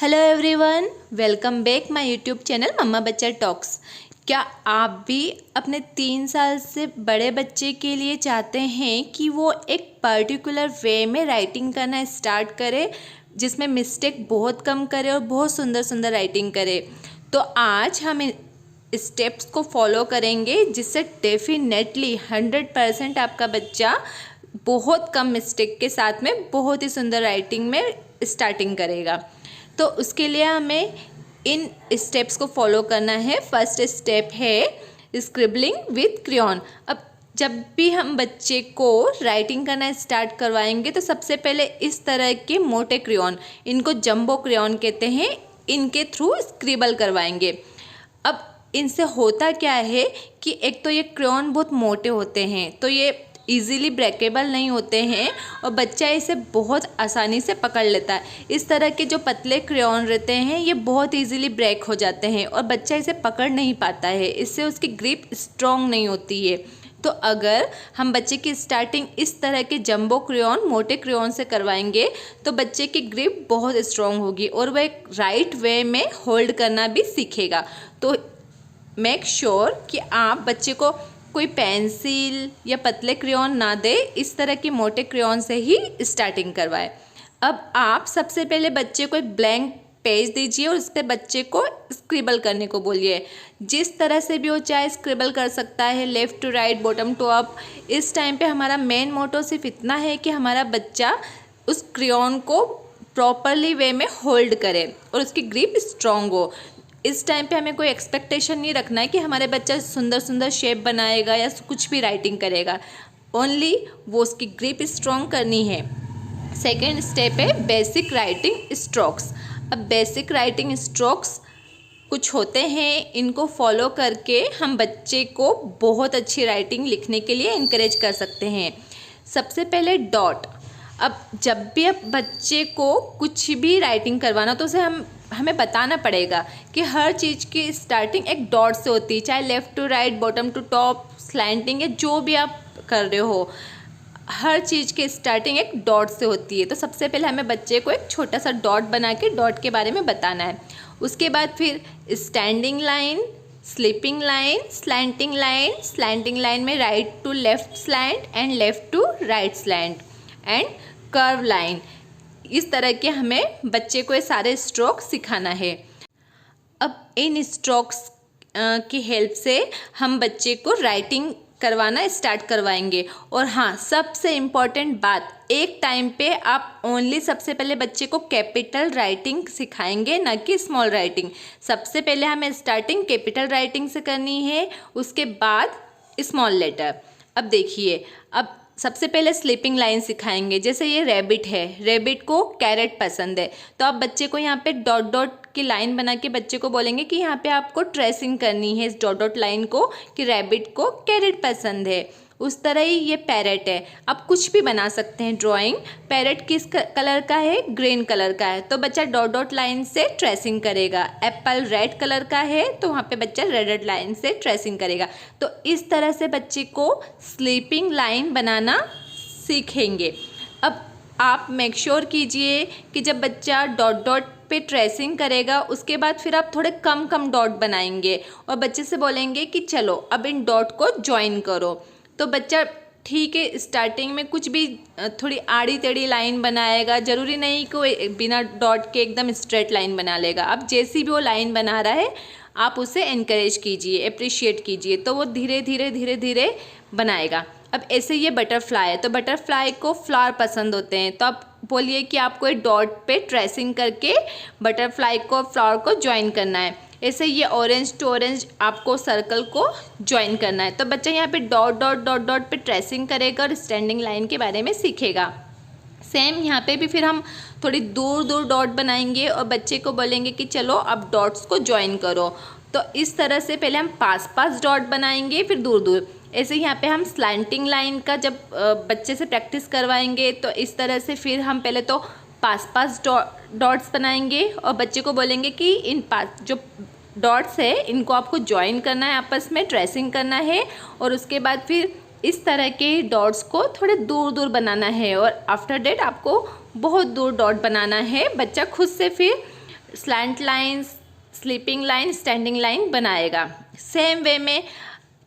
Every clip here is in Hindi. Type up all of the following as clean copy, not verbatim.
Hello everyone, welcome back my YouTube channel mamma Bachcha talks. क्या आप भी अपने 3 साल से बड़े बच्चे के लिए चाहते हैं कि वो एक पर्टिकुलर वे में राइटिंग करना स्टार्ट करे, जिसमें मिस्टेक बहुत कम करे और बहुत सुंदर सुंदर राइटिंग करे? तो आज हम स्टेप्स को फॉलो करेंगे, जिससे डेफिनेटली 100% आपका बच्चा बहुत कम मिस्टेक के साथ में बहुत ही सुंदर राइटिंग में स्टार्टिंग करेगा। तो उसके लिए हमें इन स्टेप्स को फॉलो करना है। फर्स्ट स्टेप है स्क्रिबलिंग विथ क्रेयॉन। अब जब भी हम बच्चे को राइटिंग करना स्टार्ट करवाएंगे तो सबसे पहले इस तरह के मोटे क्रेयॉन, इनको जंबो क्रेयॉन कहते हैं, इनके थ्रू स्क्रिबल करवाएंगे। अब इनसे होता क्या है कि एक तो ये क्रेयॉन बहुत मोटे होते हैं, तो ये इजीली ब्रेकेबल नहीं होते हैं और बच्चा इसे बहुत आसानी से पकड़ लेता है। इस तरह के जो पतले क्रेयॉन रहते हैं ये बहुत इजीली ब्रेक हो जाते हैं और बच्चा इसे पकड़ नहीं पाता है, इससे उसकी ग्रिप स्ट्रॉन्ग नहीं होती है। तो अगर हम बच्चे की स्टार्टिंग इस तरह के जंबो क्रेयॉन, मोटे क्रेयॉन से करवाएंगे तो बच्चे की ग्रिप बहुत स्ट्रॉन्ग होगी और वह एक राइट वे में होल्ड करना भी सीखेगा। तो मेक श्योर कि आप बच्चे को कोई पेंसिल या पतले क्रेयॉन ना दे, इस तरह के मोटे क्रेयॉन से ही स्टार्टिंग करवाए। अब आप सबसे पहले बच्चे को एक ब्लैंक पेज दीजिए और उस पर बच्चे को स्क्रिबल करने को बोलिए। जिस तरह से भी वो चाहे स्क्रिबल कर सकता है, left to right, bottom to up. इस टाइम पे हमारा मेन मोटो सिर्फ इतना है कि हमारा बच्चा उस क्रेयॉन को प्रॉपरली वे में होल्ड करे और उसकी ग्रिप स्ट्रॉन्ग हो। इस टाइम पे हमें कोई एक्सपेक्टेशन नहीं रखना है कि हमारे बच्चा सुंदर सुंदर शेप बनाएगा या कुछ भी राइटिंग करेगा, ओनली वो उसकी ग्रिप स्ट्रॉन्ग करनी है। सेकेंड स्टेप है बेसिक राइटिंग स्ट्रोक्स। अब बेसिक राइटिंग स्ट्रोक्स कुछ होते हैं, इनको फॉलो करके हम बच्चे को बहुत अच्छी राइटिंग लिखने के लिए इनकरेज कर सकते हैं। सबसे पहले डॉट। अब जब भी आप बच्चे को कुछ भी राइटिंग करवाना तो उसे हमें बताना पड़ेगा कि हर चीज़ की स्टार्टिंग एक डॉट से होती है, चाहे left to right, bottom to top, slanting या जो भी आप कर रहे हो, हर चीज़ की स्टार्टिंग एक डॉट से होती है। तो सबसे पहले हमें बच्चे को एक छोटा सा डॉट बना के डॉट के बारे में बताना है। उसके बाद फिर standing line, sleeping line, slanting line में right to left slant and left to right slant and curve line. इस तरह के हमें बच्चे को ये सारे स्ट्रोक सिखाना है। अब इन स्ट्रोक्स की हेल्प से हम बच्चे को राइटिंग करवाना स्टार्ट करवाएंगे। और हाँ, सबसे इम्पॉर्टेंट बात, एक टाइम पे आप ओनली सबसे पहले बच्चे को कैपिटल राइटिंग सिखाएंगे, ना कि स्मॉल राइटिंग। सबसे पहले हमें स्टार्टिंग कैपिटल राइटिंग से करनी है, उसके बाद स्मॉल लेटर। अब देखिए, अब सबसे पहले स्लीपिंग लाइन सिखाएंगे। जैसे ये रैबिट है, रैबिट को कैरेट पसंद है, तो आप बच्चे को यहाँ पे डॉट डॉट की लाइन बना के बच्चे को बोलेंगे कि यहाँ पे आपको ट्रेसिंग करनी है इस डॉट डॉट लाइन को कि रैबिट को कैरेट पसंद है। उस तरह ही ये पैरेट है, आप कुछ भी बना सकते हैं ड्राइंग। पैरेट किस कलर का है? ग्रीन कलर का है, तो बच्चा डॉट डॉट लाइन से ट्रेसिंग करेगा। एप्पल रेड कलर का है, तो वहाँ पे बच्चा रेड रेड लाइन से ट्रेसिंग करेगा। तो इस तरह से बच्चे को स्लीपिंग लाइन बनाना सीखेंगे। अब आप मेक श्योर कीजिए कि जब बच्चा डॉट डॉट पे ट्रेसिंग करेगा, उसके बाद फिर आप थोड़े कम कम डॉट बनाएंगे और बच्चे से बोलेंगे कि चलो अब इन डॉट को ज्वाइन करो। तो बच्चा ठीक है, स्टार्टिंग में कुछ भी थोड़ी आड़ी टेढ़ी लाइन बनाएगा, ज़रूरी नहीं कि वो बिना डॉट के एकदम स्ट्रेट लाइन बना लेगा। अब जैसी भी वो लाइन बना रहा है आप उसे इनकरेज कीजिए, अप्रिशिएट कीजिए, तो वो धीरे धीरे धीरे धीरे बनाएगा। अब ऐसे ये बटरफ्लाई है, तो बटरफ्लाई को फ्लावर पसंद होते हैं, तो आप बोलिए कि आपको एक डॉट पे ट्रेसिंग करके बटरफ्लाई को, फ्लावर को ज्वाइन करना है। ऐसे ये ऑरेंज टू ऑरेंज आपको सर्कल को ज्वाइन करना है। तो बच्चा यहाँ पे डॉट डॉट डॉट डॉट पे ट्रेसिंग करेगा और स्टैंडिंग लाइन के बारे में सीखेगा। सेम यहाँ पे भी फिर हम थोड़ी दूर दूर डॉट बनाएंगे और बच्चे को बोलेंगे कि चलो अब डॉट्स को ज्वाइन करो। तो इस तरह से पहले हम पास पास डॉट बनाएंगे, फिर दूर दूर। ऐसे यहाँ पे हम स्लैंटिंग लाइन का जब बच्चे से प्रैक्टिस करवाएंगे तो इस तरह से फिर हम पहले तो पास पास डॉट्स बनाएंगे और बच्चे को बोलेंगे कि इन पास जो डॉट्स है इनको आपको ज्वाइन करना है, आपस में ट्रेसिंग करना है। और उसके बाद फिर इस तरह के डॉट्स को थोड़े दूर दूर बनाना है और आफ्टर डेट आपको बहुत दूर डॉट बनाना है। बच्चा खुद से फिर slant line, sleeping line, standing line बनाएगा। सेम वे में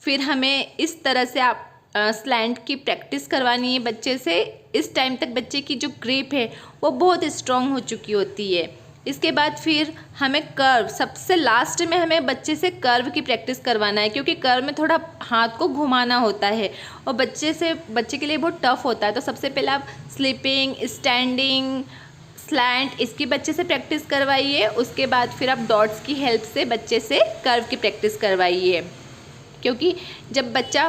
फिर हमें इस तरह से आप स्लैंट की प्रैक्टिस करवानी है बच्चे से। इस टाइम तक बच्चे की जो ग्रिप है वो बहुत स्ट्रॉन्ग हो चुकी होती है। इसके बाद फिर हमें कर्व, सबसे लास्ट में हमें बच्चे से कर्व की प्रैक्टिस करवाना है, क्योंकि कर्व में थोड़ा हाथ को घुमाना होता है और बच्चे के लिए बहुत टफ होता है। तो सबसे पहले आप स्लीपिंग, स्टैंडिंग, स्लैंट इसकी बच्चे से प्रैक्टिस करवाइए। उसके बाद फिर आप डॉट्स की हेल्प से बच्चे से कर्व की प्रैक्टिस करवाइए, क्योंकि जब बच्चा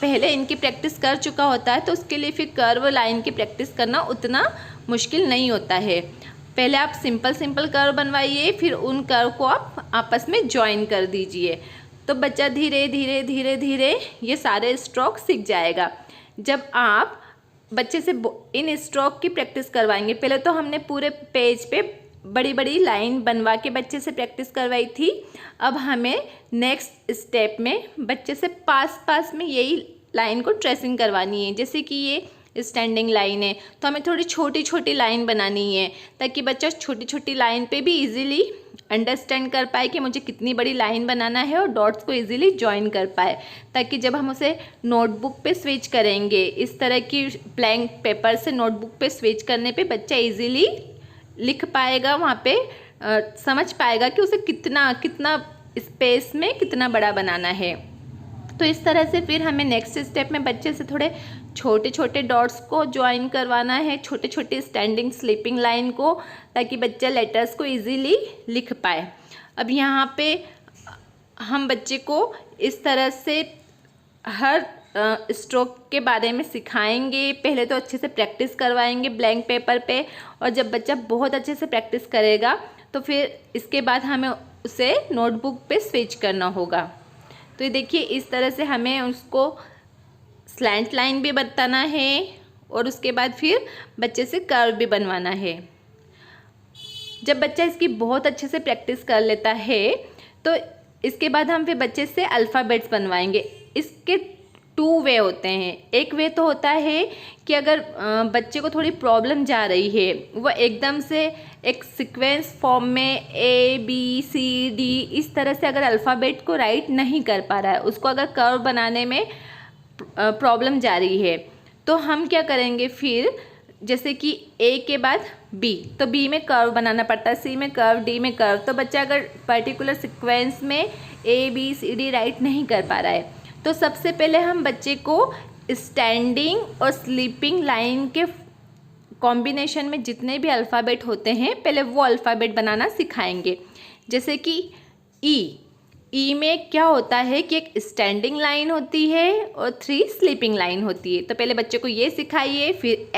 पहले इनकी प्रैक्टिस कर चुका होता है तो उसके लिए फिर कर्व लाइन की प्रैक्टिस करना उतना मुश्किल नहीं होता है। पहले आप सिंपल कर्व बनवाइए, फिर उन कर्व को आप आपस में ज्वाइन कर दीजिए, तो बच्चा धीरे धीरे ये सारे स्ट्रोक सीख जाएगा। जब आप बच्चे से इन स्ट्रोक की प्रैक्टिस करवाएंगे, पहले तो हमने पूरे पेज पे बड़ी बड़ी लाइन बनवा के बच्चे से प्रैक्टिस करवाई थी। अब हमें नेक्स्ट स्टेप में बच्चे से पास में यही लाइन को ट्रेसिंग करवानी है। जैसे कि ये स्टैंडिंग लाइन है तो हमें थोड़ी छोटी लाइन बनानी है, ताकि बच्चा छोटी लाइन पे भी इजीली अंडरस्टैंड कर पाए कि मुझे कितनी बड़ी लाइन बनाना है, और डॉट्स को इजीली ज्वाइन कर पाए, ताकि जब हम उसे नोटबुक पे स्विच करेंगे, इस तरह की ब्लैंक पेपर से नोटबुक पे स्विच करने पे बच्चा इजीली लिख पाएगा, वहाँ पे समझ पाएगा कि उसे कितना स्पेस में कितना बड़ा बनाना है। तो इस तरह से फिर हमें नेक्स्ट स्टेप में बच्चे से थोड़े छोटे डॉट्स को ज्वाइन करवाना है, छोटे स्टैंडिंग स्लीपिंग लाइन को, ताकि बच्चा लेटर्स को इजीली लिख पाए। अब यहाँ पे हम बच्चे को इस तरह से हर स्ट्रोक के बारे में सिखाएंगे। पहले तो अच्छे से प्रैक्टिस करवाएंगे ब्लैंक पेपर पे, और जब बच्चा बहुत अच्छे से प्रैक्टिस करेगा तो फिर इसके बाद हमें उसे नोटबुक पे स्विच करना होगा। तो ये देखिए, इस तरह से हमें उसको स्लैंट लाइन भी बताना है और उसके बाद फिर बच्चे से कर्व भी बनवाना है। जब बच्चा इसकी बहुत अच्छे से प्रैक्टिस कर लेता है तो इसके बाद हम फिर बच्चे से अल्फ़ाबेट्स बनवाएंगे। इसके 2 वे होते हैं। एक वे तो होता है कि अगर बच्चे को थोड़ी प्रॉब्लम जा रही है, वो एकदम से एक सीक्वेंस फॉर्म में ABCD इस तरह से अगर अल्फ़ाबेट को राइट नहीं कर पा रहा है, उसको अगर कर्व बनाने में प्रॉब्लम जा रही है, तो हम क्या करेंगे फिर, जैसे कि A के बाद B, तो B में कर्व बनाना पड़ता है, C में कर्व, D में कर्व। तो बच्चा अगर पर्टिकुलर सीक्वेंस में ABCD राइट नहीं कर पा रहा है, तो सबसे पहले हम बच्चे को स्टैंडिंग और स्लीपिंग लाइन के कॉम्बिनेशन में जितने भी अल्फ़ाबेट होते हैं, पहले वो अल्फ़ाबेट बनाना सिखाएंगे। जैसे कि ई में क्या होता है कि एक स्टैंडिंग लाइन होती है और 3 स्लीपिंग लाइन होती है। तो पहले बच्चे को ये सिखाइए। फिर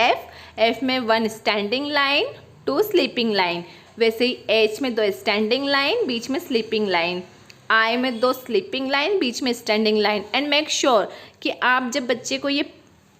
एफ में 1 स्टैंडिंग लाइन, 2 स्लीपिंग लाइन। वैसे ही एच में 2 स्टैंडिंग लाइन, बीच में स्लीपिंग लाइन। आई में 2 स्लीपिंग लाइन, बीच में standing line. And make sure कि आप जब बच्चे को ये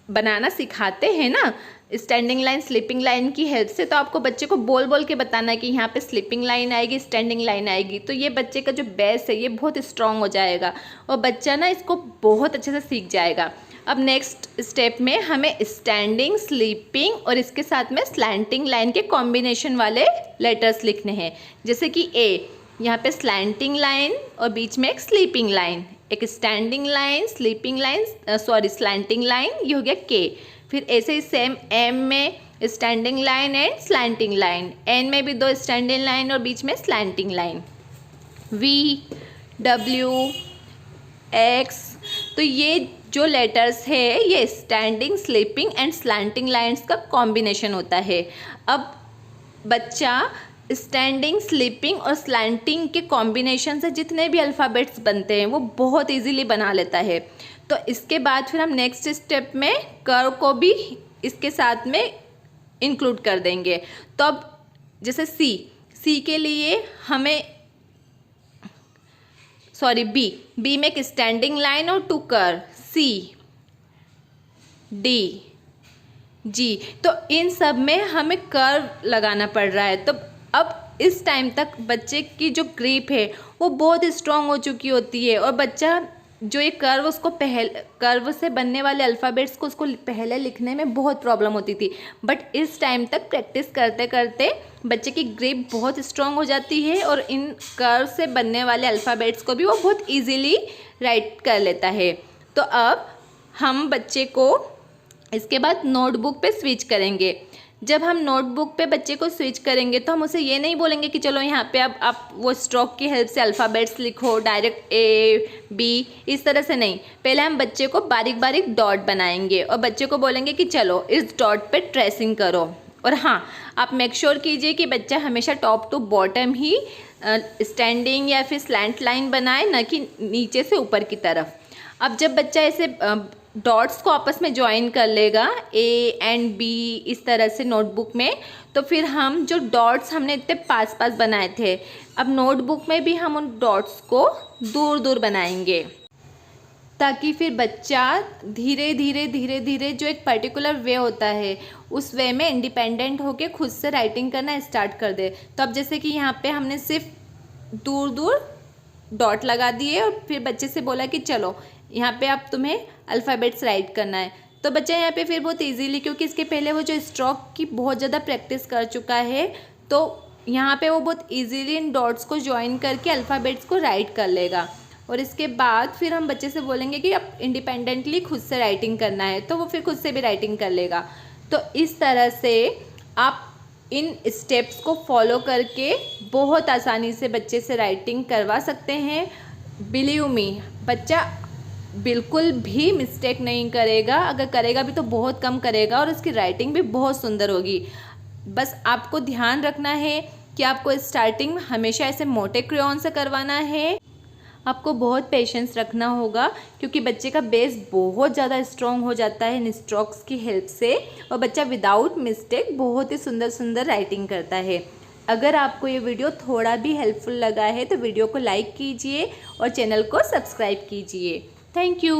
बनाना सिखाते हैं ना स्टैंडिंग लाइन स्लीपिंग लाइन की हेल्प से, तो आपको बच्चे को बोल के बताना है कि यहाँ पे स्लीपिंग लाइन आएगी, स्टैंडिंग लाइन आएगी। तो ये बच्चे का जो बेस है ये बहुत स्ट्रांग हो जाएगा और बच्चा ना इसको बहुत अच्छे से सीख जाएगा। अब नेक्स्ट स्टेप में हमें स्टैंडिंग, स्लीपिंग और इसके साथ में स्लैंटिंग लाइन के कॉम्बिनेशन वाले लेटर्स लिखने हैं। जैसे कि ए, यहाँ पे स्लैंटिंग लाइन और बीच में एक स्लीपिंग लाइन, एक standing line, sleeping line, slanting line, ये हो गया के। फिर ऐसे ही सेम एम में standing line and slanting line, N में भी 2 स्टैंडिंग लाइन और बीच में slanting line, V, W, X. तो ये जो लेटर्स है ये standing, sleeping and slanting lines का कॉम्बिनेशन होता है। अब बच्चा स्टैंडिंग, स्लीपिंग और स्लैंटिंग के कॉम्बिनेशन से जितने भी अल्फ़ाबेट्स बनते हैं वो बहुत इजीली बना लेता है। तो इसके बाद फिर हम नेक्स्ट स्टेप में कर्व को भी इसके साथ में इंक्लूड कर देंगे। तो अब जैसे सी के लिए हमें बी में एक स्टैंडिंग लाइन और 2 कर्व, सी, डी, जी। तो इन सब में हमें कर्व लगाना पड़ रहा है। तो अब इस टाइम तक बच्चे की जो ग्रिप है वो बहुत स्ट्रांग हो चुकी होती है और बच्चा जो ये कर्व उसको कर्व से बनने वाले अल्फ़ाबेट्स को उसको पहले लिखने में बहुत प्रॉब्लम होती थी, बट इस टाइम तक प्रैक्टिस करते करते बच्चे की ग्रिप बहुत स्ट्रांग हो जाती है और इन कर्व से बनने वाले अल्फ़ाबेट्स को भी वो बहुत इजीली राइट कर लेता है। तो अब हम बच्चे को इसके बाद नोटबुक पे स्विच करेंगे। जब हम नोटबुक पे बच्चे को स्विच करेंगे तो हम उसे ये नहीं बोलेंगे कि चलो यहाँ पे अब आप वो स्ट्रोक की हेल्प से अल्फ़ाबेट्स लिखो, डायरेक्ट ए बी, इस तरह से नहीं। पहले हम बच्चे को बारीक बारीक डॉट बनाएंगे और बच्चे को बोलेंगे कि चलो इस डॉट पे ट्रेसिंग करो। और हाँ, आप मेक श्योर कीजिए कि बच्चा हमेशा टॉप टू बॉटम ही स्टैंडिंग या फिर स्लैंट लाइन बनाए, न कि नीचे से ऊपर की तरफ। अब जब बच्चा ऐसे डॉट्स को आपस में ज्वाइन कर लेगा ए एंड बी इस तरह से नोटबुक में, तो फिर हम जो डॉट्स हमने इतने पास पास बनाए थे, अब नोटबुक में भी हम उन डॉट्स को दूर दूर बनाएंगे, ताकि फिर बच्चा धीरे धीरे धीरे धीरे जो एक पर्टिकुलर वे होता है उस वे में इंडिपेंडेंट होके खुद से राइटिंग करना स्टार्ट कर दे। तो अब जैसे कि यहाँ पे हमने सिर्फ दूर दूर डॉट लगा दिए और फिर बच्चे से बोला कि चलो यहाँ पे अब तुम्हें अल्फ़ाबेट्स राइट करना है, तो बच्चा यहाँ पे फिर बहुत इजीली, क्योंकि इसके पहले वो जो स्ट्रोक की बहुत ज़्यादा प्रैक्टिस कर चुका है, तो यहाँ पे वो बहुत इजीली इन डॉट्स को ज्वाइन करके अल्फ़ाबेट्स को राइट कर लेगा। और इसके बाद फिर हम बच्चे से बोलेंगे कि अब इंडिपेंडेंटली खुद से राइटिंग करना है, तो वो फिर खुद से भी राइटिंग कर लेगा। तो इस तरह से आप इन स्टेप्स को फॉलो करके बहुत आसानी से बच्चे से राइटिंग करवा सकते हैं। बिलीव मी, बच्चा बिल्कुल भी मिस्टेक नहीं करेगा, अगर करेगा भी तो बहुत कम करेगा और उसकी राइटिंग भी बहुत सुंदर होगी। बस आपको ध्यान रखना है कि आपको स्टार्टिंग हमेशा ऐसे मोटे क्रेयॉन से करवाना है। आपको बहुत पेशेंस रखना होगा, क्योंकि बच्चे का बेस बहुत ज़्यादा स्ट्रॉन्ग हो जाता है इन स्ट्रोक्स की हेल्प से, और बच्चा विदाउट मिस्टेक बहुत ही सुंदर सुंदर राइटिंग करता है। अगर आपको ये वीडियो थोड़ा भी हेल्पफुल लगा है तो वीडियो को लाइक कीजिए और चैनल को सब्सक्राइब कीजिए। Thank you.